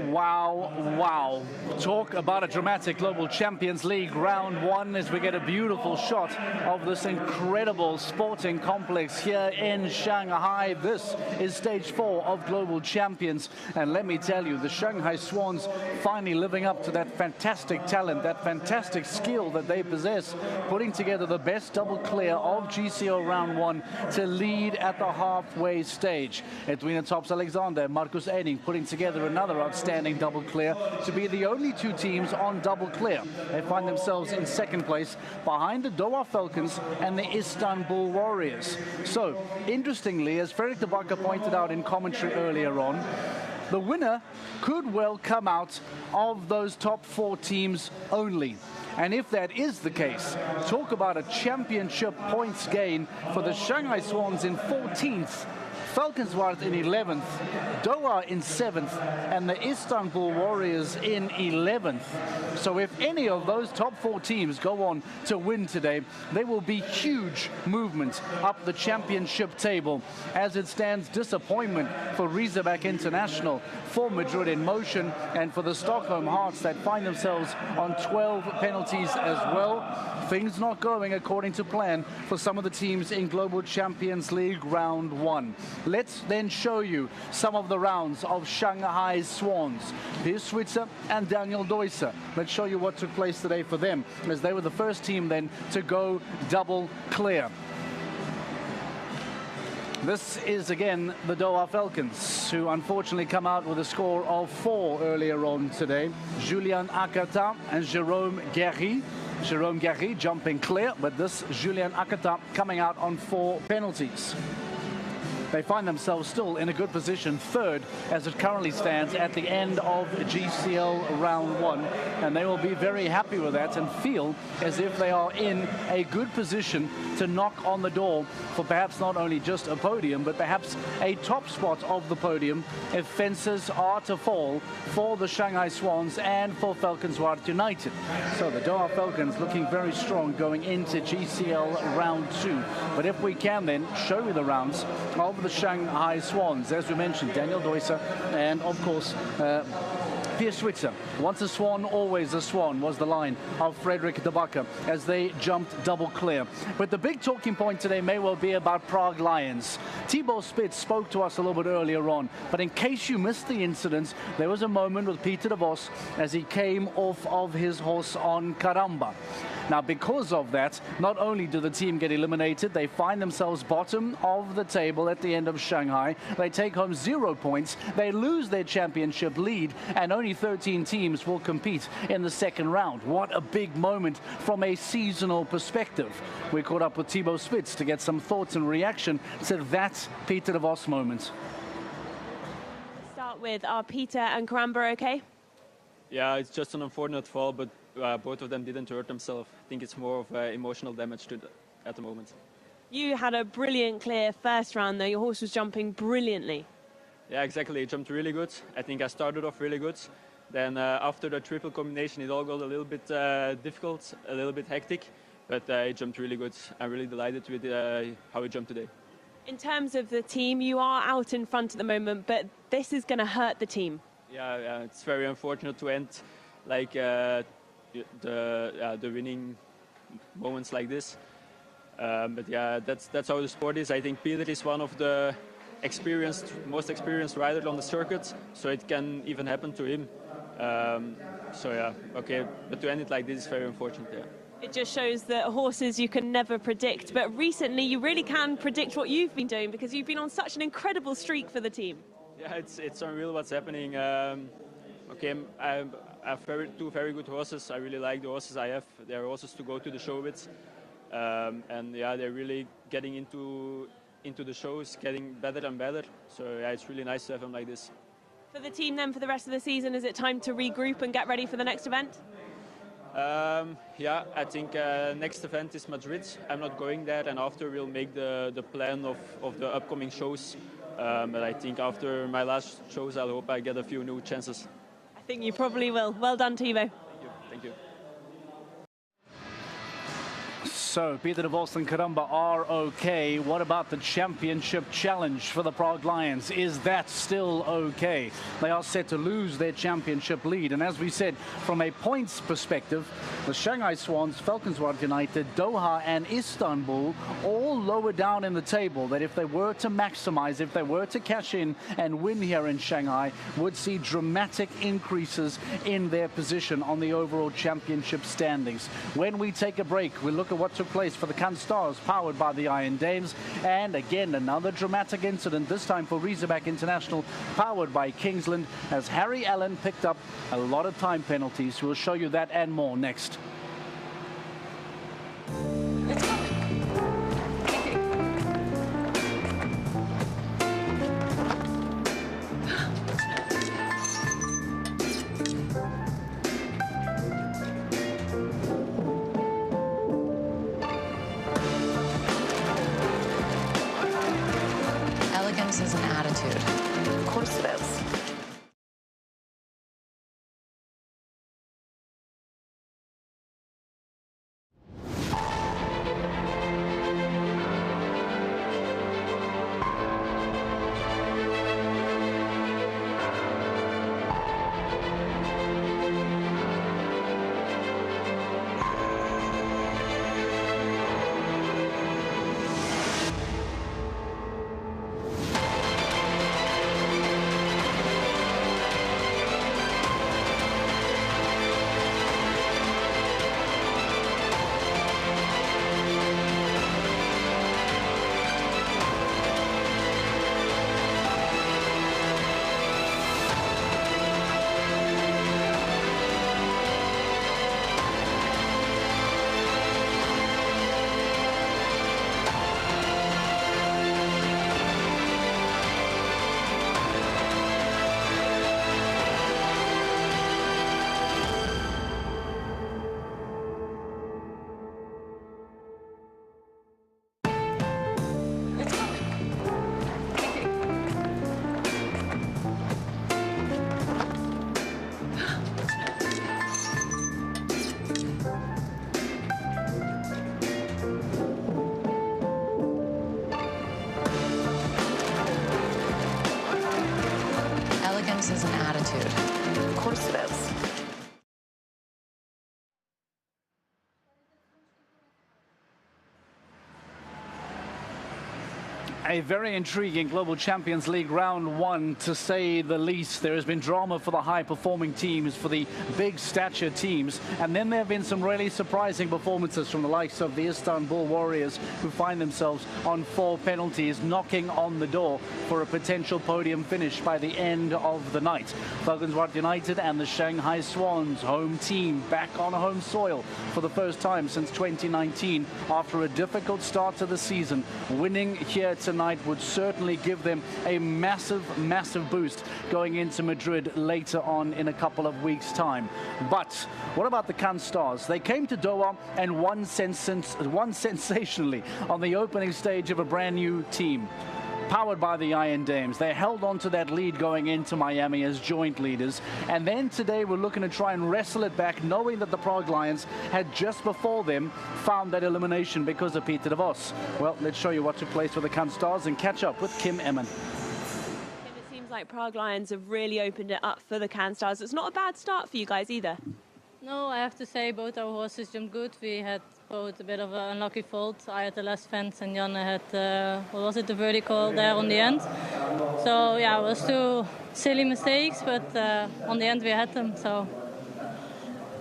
Wow, wow. Talk about a dramatic Global Champions League round one as we get a beautiful shot of this incredible sporting complex here in Shanghai. This is stage 4 of Global Champions. And let me tell you, the Shanghai Swans finally living up to that fantastic talent, that fantastic skill that they possess, putting together the best double clear of GCL round one to lead at the halfway stage. Edwina Tops-Alexander and Marcus Eding putting together another outstanding double clear to be the only two teams on double clear. They find themselves in second place behind the Doha Falcons and the Istanbul Warriors. So, interestingly, as Frederick de Backer pointed out in commentary earlier on, the winner could well come out of those top 4 teams only. And if that is the case, talk about a championship points gain for the Shanghai Swans in 14th, Falkenswart in 11th, Doha in 7th, and the Istanbul Warriors in 11th. So if any of those top 4 teams go on to win today, they will be huge movement up the championship table. As it stands, disappointment for Razorback International, for Madrid in Motion, and for the Stockholm Hearts that find themselves on 12 penalties as well. Things not going according to plan for some of the teams in Global Champions League round 1. Let's then show you some of the rounds of Shanghai's Swans. Here's Switzer and Daniel Deusser. Let's show you what took place today for them, as they were the first team then to go double clear. This is again the Doha Falcons, who unfortunately come out with a score of 4 earlier on today. Julien Akata and Jérôme Guéry. Jérôme Guéry jumping clear, but this Julien Akata coming out on 4 penalties. They find themselves still in a good position, third as it currently stands at the end of GCL round 1. And they will be very happy with that and feel as if they are in a good position to knock on the door for perhaps not only just a podium, but perhaps a top spot of the podium if fences are to fall for the Shanghai Swans and for Falkenswart United. So the Doha Falcons looking very strong going into GCL round 2. But if we can then show you the rounds of the Shanghai Swans, as we mentioned, Daniel Deusser and of course Pierre Switzer. Once a Swan, always a Swan was the line of Frederick de Backer as they jumped double clear. But the big talking point today may well be about Prague Lions. Thibaut Spitz spoke to us a little bit earlier on, but in case you missed the incident, there was a moment with Peter de Vos as he came off of his horse on Caramba. Now, because of that, not only do the team get eliminated, they find themselves bottom of the table at the end of Shanghai. They take home 0 points. They lose their championship lead, and only 13 teams will compete in the second round. What a big moment from a seasonal perspective. We caught up with Thibaut Spitz to get some thoughts and reaction to that Peter de Vos moment. Start with, are Peter and Caramba okay? Yeah, it's just an unfortunate fall, but both of them didn't hurt themselves. I think it's more of emotional damage at the moment. You had a brilliant clear first round, though. Your horse was jumping brilliantly. Yeah, exactly. It jumped really good. I think I started off really good. Then after the triple combination, it all got a little bit difficult, a little bit hectic, but it jumped really good. I'm really delighted with how it jumped today. In terms of the team, you are out in front at the moment, but this is going to hurt the team. Yeah, it's very unfortunate to end like the winning moments like this. But yeah, that's how the sport is. I think Peter is one of the most experienced riders on the circuit, so it can even happen to him. So yeah, okay, but to end it like this is very unfortunate. Yeah. It just shows that horses you can never predict, but recently you really can predict what you've been doing because you've been on such an incredible streak for the team. Yeah, it's unreal what's happening. Okay, I have 2 very good horses. I really like the horses I have. They're horses to go to the show with, and yeah, they're really getting into the shows, getting better and better. So yeah, it's really nice to have them like this. For the team then, for the rest of the season, is it time to regroup and get ready for the next event? Yeah, I think next event is Madrid. I'm not going there, and after we'll make the plan of the upcoming shows. But I think after my last shows, I hope I get a few new chances. I think you probably will. Well done, Thibaut. Thank you. Thank you. So Peter de Vos and Karamba are okay. What about the championship challenge for the Prague Lions? Is that still okay? They are set to lose their championship lead. And as we said, from a points perspective, the Shanghai Swans, Falconsward United, Doha and Istanbul all lower down in the table, that if they were to maximize, if they were to cash in and win here in Shanghai, would see dramatic increases in their position on the overall championship standings. When we take a break, we'll look at what took place for the Cannes Stars, powered by the Iron Dames. And again, another dramatic incident, this time for Razorback International, powered by Kingsland, as Harry Allen picked up a lot of time penalties. We'll show you that and more next. Elegance is an attitude. Of course it is. Elegance is an attitude. Of course it is. A very intriguing Global Champions League round one, to say the least. There has been drama for the high-performing teams, for the big stature teams, and then there have been some really surprising performances from the likes of the Istanbul Warriors, who find themselves on 4 penalties, knocking on the door for a potential podium finish by the end of the night. Falconsward United and the Shanghai Swans, home team, back on home soil for the first time since 2019 after a difficult start to the season. Winning here tonight would certainly give them a massive boost going into Madrid later on in a couple of weeks' time. But what about the Cannes Stars? They came to Doha and won sensationally on the opening stage of a brand new team, powered by the Iron Dames. They held on to that lead going into Miami as joint leaders. And then today we're looking to try and wrestle it back, knowing that the Prague Lions had just before them found that elimination because of Peter de Vos. Well, let's show you what took place with the Cannes Stars and catch up with Kim Emmen. It seems like Prague Lions have really opened it up for the Cannes Stars. It's not a bad start for you guys either. No, I have to say both our horses jumped good. We had both a bit of an unlucky fault. I had the last fence and Janne had, what was it, the vertical there on the end. So yeah, it was 2 silly mistakes, but on the end we had them. So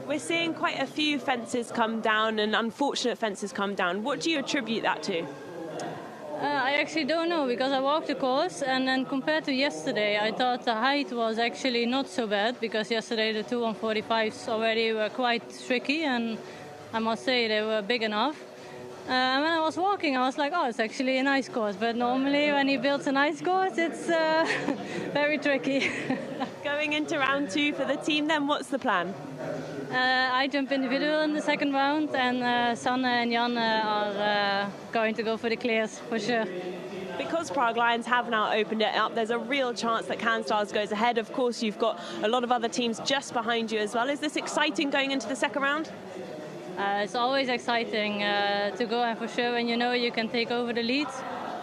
we're seeing quite a few fences come down and unfortunate fences come down. What do you attribute that to? I actually don't know, because I walked the course and then compared to yesterday I thought the height was actually not so bad, because yesterday the 2 145s already were quite tricky and I must say they were big enough. And when I was walking I was like, oh, it's actually a nice course, but normally when he builds a nice course it's very tricky. Going into round 2 for the team then, what's the plan? I jump individual in the second round, and Sanne and Janne are going to go for the clears for sure. Because Prague Lions have now opened it up, there's a real chance that Cannes Stars goes ahead. Of course, you've got a lot of other teams just behind you as well. Is this exciting going into the second round? It's always exciting to go, and for sure when you know you can take over the lead.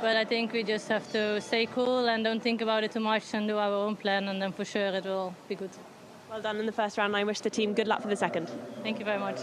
But I think we just have to stay cool and don't think about it too much and do our own plan, and then for sure it will be good. Well done in the first round. I wish the team good luck for the second. Thank you very much.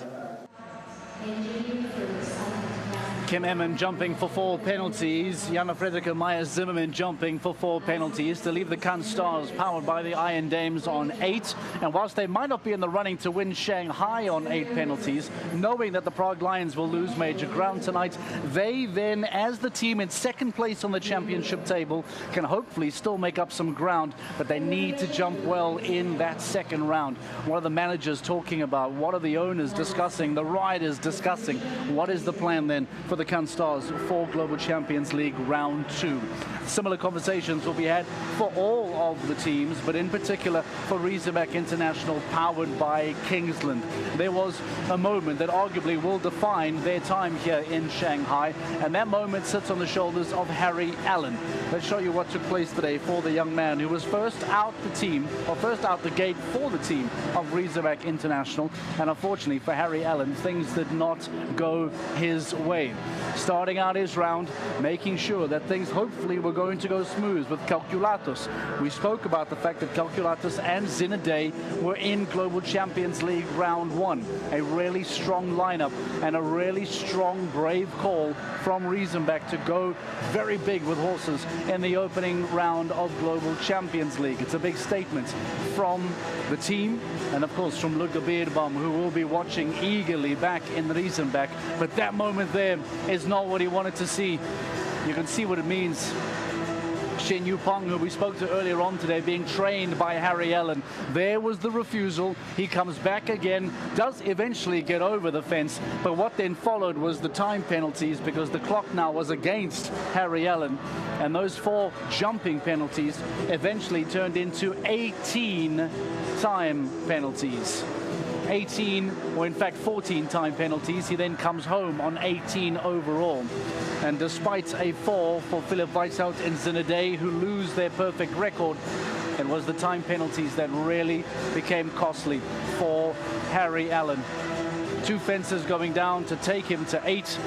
Kim Emmen jumping for 4 penalties. Jana Fredrika Meyer-Zimmerman jumping for 4 penalties to leave the Kan Stars powered by the Iron Dames on 8. And whilst they might not be in the running to win Shanghai on 8 penalties, knowing that the Prague Lions will lose major ground tonight, they then, as the team in second place on the championship table, can hopefully still make up some ground, but they need to jump well in that second round. What are the managers talking about? What are the owners discussing? The riders discussing? What is the plan then for the Kan Stars for Global Champions League round 2? Similar conversations will be had for all of the teams, but in particular for Riesebeck International, powered by Kingsland. There was a moment that arguably will define their time here in Shanghai, and that moment sits on the shoulders of Harry Allen. Let's show you what took place today for the young man who was first out the gate for the team of Riesebeck International. And unfortunately for Harry Allen, things did not go his way. Starting out his round, making sure that things hopefully were going to go smooth with Calculatus. We spoke about the fact that Calculatus and Zinedine were in Global Champions League round 1. A really strong lineup and a really strong, brave call from Riesebeck to go very big with horses in the opening round of Global Champions League. It's a big statement from the team and of course from Ludger Beerbaum, who will be watching eagerly back in Riesebeck. But that moment there is not what he wanted to see. You can see what it means. Shin Yupeng, who we spoke to earlier on today, being trained by Harry Allen. There was the refusal. He comes back again, does eventually get over the fence, but what then followed was the time penalties, because the clock now was against Harry Allen, and those 4 jumping penalties eventually turned into 18 time penalties. 18, or in fact 14 time penalties. He then comes home on 18 overall. And despite a 4 for Philip Weishaupt and Zinedine, who lose their perfect record, it was the time penalties that really became costly for Harry Allen. 2 fences going down to take him to 8,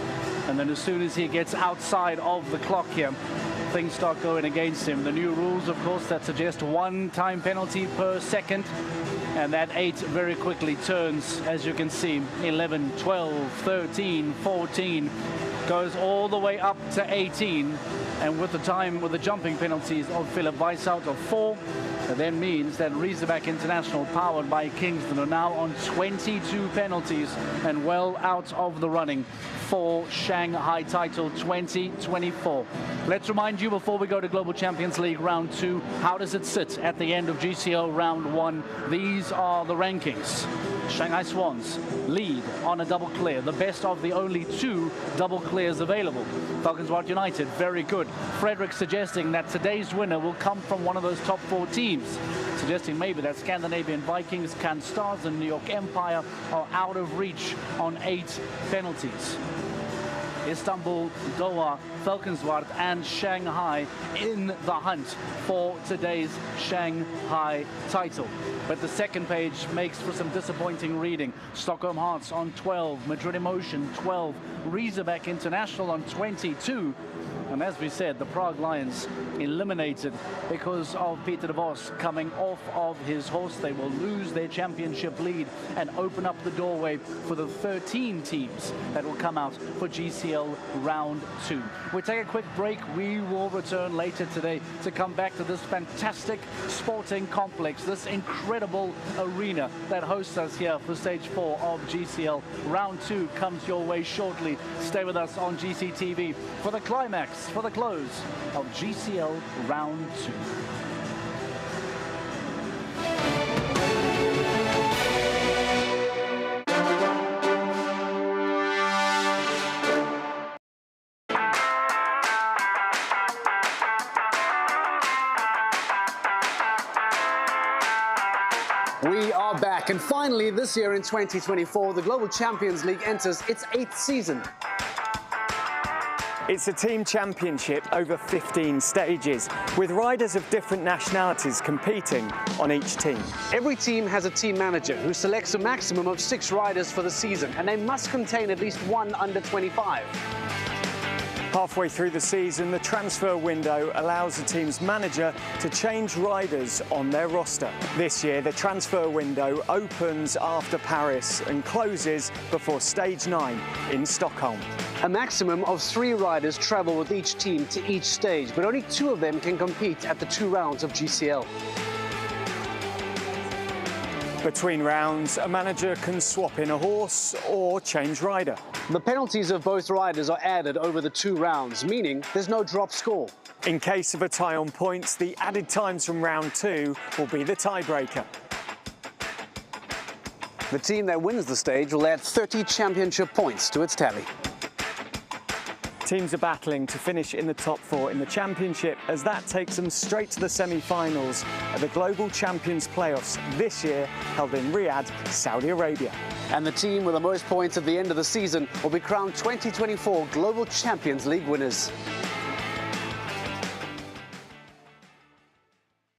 and then as soon as he gets outside of the clock here, things start going against him. The new rules, of course, that suggest 1 time penalty per second, and that 8 very quickly turns, as you can see, 11, 12, 13, 14, goes all the way up to 18, and with the jumping penalties of Philip Weishaupt of 4, that then means that Riesebeck International, powered by Kingston, are now on 22 penalties and well out of the running for Shanghai title 2024. Let's remind you before we go to Global Champions League round 2, how does it sit at the end of GCL round 1? These are the rankings. Shanghai Swans lead on a double clear, the best of the only 2 double clears available. Falcons United, very good. Frederick suggesting that today's winner will come from one of those top 4 teams, suggesting maybe that Scandinavian Vikings, Kan Stars and New York Empire are out of reach on 8 penalties. Istanbul, Doha, Falkenswart and Shanghai in the hunt for today's Shanghai title. But the second page makes for some disappointing reading. Stockholm Hearts on 12, Madrid Emotion 12, Riesebeck International on 22. And as we said, the Prague Lions eliminated because of Peter de Vos coming off of his horse. They will lose their championship lead and open up the doorway for the 13 teams that will come out for GCL round 2. We'll take a quick break. We will return later today to come back to this fantastic sporting complex, this incredible arena that hosts us here for stage 4 of GCL. Round 2 comes your way shortly. Stay with us on GCTV for the climax, for the close of GCL round 2. We are back, and finally this year in 2024, the Global Champions League enters its 8th season. It's a team championship over 15 stages, with riders of different nationalities competing on each team. Every team has a team manager who selects a maximum of 6 riders for the season, and they must contain at least one under 25. Halfway through the season, the transfer window allows the team's manager to change riders on their roster. This year, the transfer window opens after Paris and closes before stage 9 in Stockholm. A maximum of 3 riders travel with each team to each stage, but only 2 of them can compete at the 2 rounds of GCL. Between rounds, a manager can swap in a horse or change rider. The penalties of both riders are added over the 2 rounds, meaning there's no drop score. In case of a tie on points, the added times from round 2 will be the tiebreaker. The team that wins the stage will add 30 championship points to its tally. Teams are battling to finish in the top 4 in the championship, as that takes them straight to the semi-finals at the Global Champions Playoffs this year, held in Riyadh, Saudi Arabia. And the team with the most points at the end of the season will be crowned 2024 Global Champions League winners.